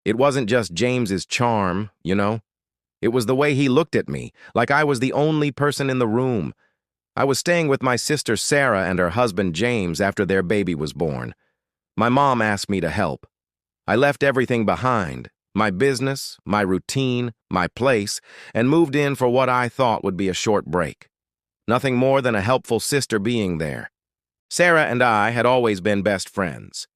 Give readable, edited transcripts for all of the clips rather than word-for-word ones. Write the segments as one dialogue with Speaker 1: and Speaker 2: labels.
Speaker 1: It wasn't just James's charm, you know? It was the way he looked at me, like I was the only person in the room. I was staying with my sister Sarah and her husband James after their baby was born. My mom asked me to help. I left everything behind, my business, my routine, my place, and moved in for what I thought would be a short break. Nothing more than a helpful sister being there. Sarah and I had always been best friends.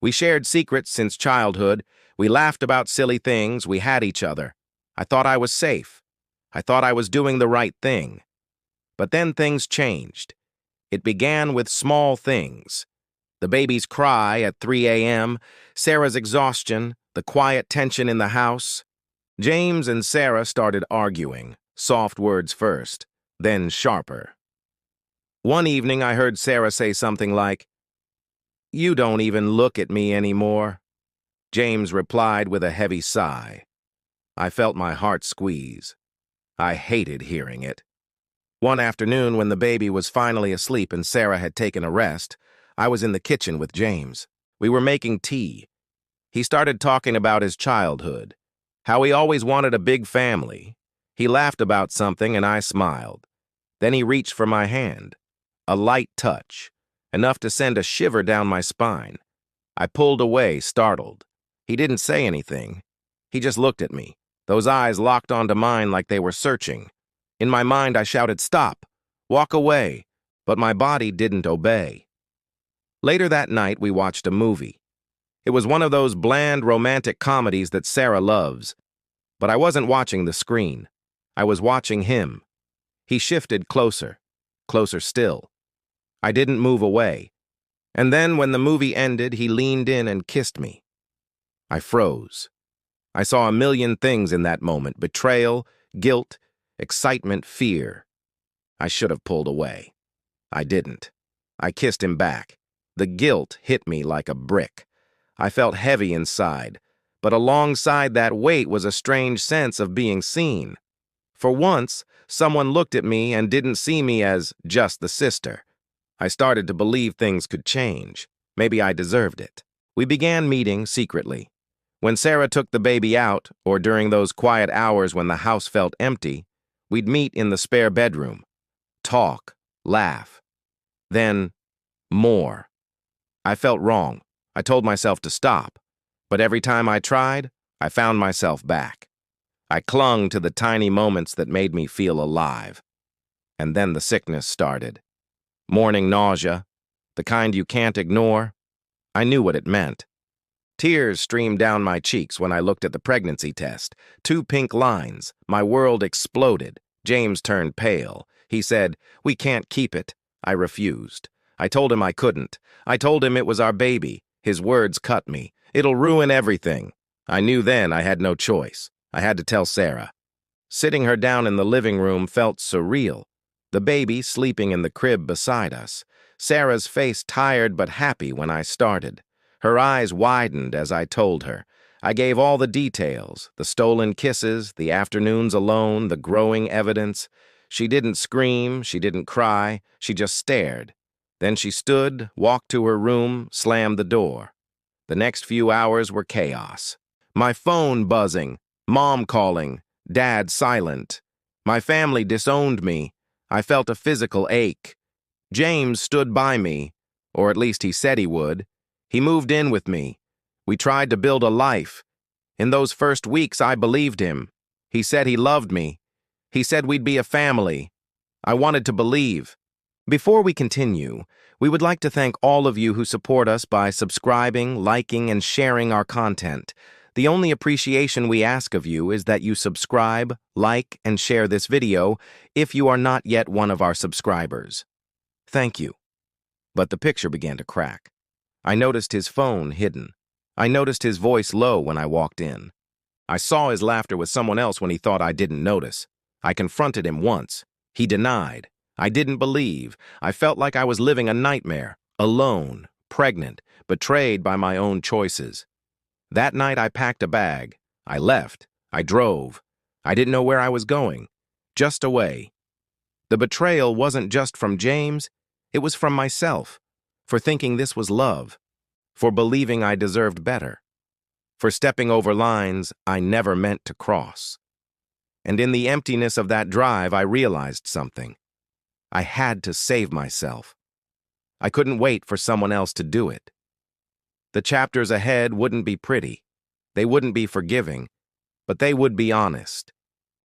Speaker 1: We shared secrets since childhood. We laughed about silly things. We had each other. I thought I was safe. I thought I was doing the right thing. But then things changed. It began with small things. The baby's cry at 3 a.m., Sarah's exhaustion, the quiet tension in the house. James and Sarah started arguing, soft words first, then sharper. One evening I heard Sarah say something like, "You don't even look at me anymore." James replied with a heavy sigh. I felt my heart squeeze. I hated hearing it. One afternoon when the baby was finally asleep and Sarah had taken a rest, I was in the kitchen with James. We were making tea. He started talking about his childhood, how he always wanted a big family. He laughed about something and I smiled. Then he reached for my hand. A light touch, enough to send a shiver down my spine. I pulled away, startled. He didn't say anything. He just looked at me, those eyes locked onto mine like they were searching. In my mind, I shouted, "Stop! Walk away!" But my body didn't obey. Later that night, we watched a movie. It was one of those bland, romantic comedies that Sarah loves. But I wasn't watching the screen. I was watching him. He shifted closer, closer still. I didn't move away. And then, when the movie ended, he leaned in and kissed me. I froze. I saw a million things in that moment: betrayal, guilt, excitement, fear. I should have pulled away. I didn't. I kissed him back. The guilt hit me like a brick. I felt heavy inside, but alongside that weight was a strange sense of being seen. For once, someone looked at me and didn't see me as just the sister. I started to believe things could change. Maybe I deserved it. We began meeting secretly. When Sarah took the baby out, or during those quiet hours when the house felt empty, we'd meet in the spare bedroom. Talk, laugh. Then, more. I felt wrong. I told myself to stop. But every time I tried, I found myself back. I clung to the tiny moments that made me feel alive. And then the sickness started. Morning nausea, the kind you can't ignore. I knew what it meant. Tears streamed down my cheeks when I looked at the pregnancy test. 2 pink lines. My world exploded. James turned pale. He said, "We can't keep it." I refused. I told him I couldn't. I told him it was our baby. His words cut me. "It'll ruin everything." I knew then I had no choice. I had to tell Sarah. Sitting her down in the living room felt surreal. The baby sleeping in the crib beside us. Sarah's face tired but happy when I started. Her eyes widened as I told her. I gave all the details, the stolen kisses, the afternoons alone, the growing evidence. She didn't scream, she didn't cry, she just stared. Then she stood, walked to her room, slammed the door. The next few hours were chaos. My phone buzzing, Mom calling, Dad silent. My family disowned me. I felt a physical ache. James stood by me, or at least he said he would. He moved in with me. We tried to build a life. In those first weeks, I believed him. He said he loved me. He said we'd be a family. I wanted to believe. Before we continue, we would like to thank all of you who support us by subscribing, liking, and sharing our content. The only appreciation we ask of you is that you subscribe, like, and share this video if you are not yet one of our subscribers. Thank you. But the picture began to crack. I noticed his phone hidden. I noticed his voice low when I walked in. I saw his laughter with someone else when he thought I didn't notice. I confronted him once. He denied. I didn't believe. I felt like I was living a nightmare, alone, pregnant, betrayed by my own choices. That night I packed a bag. I left. I drove. I didn't know where I was going. Just away. The betrayal wasn't just from James. It was from myself, for thinking this was love, for believing I deserved better. for stepping over lines I never meant to cross. And in the emptiness of that drive, I realized something. I had to save myself. I couldn't wait for someone else to do it. The chapters ahead wouldn't be pretty. They wouldn't be forgiving, but they would be honest.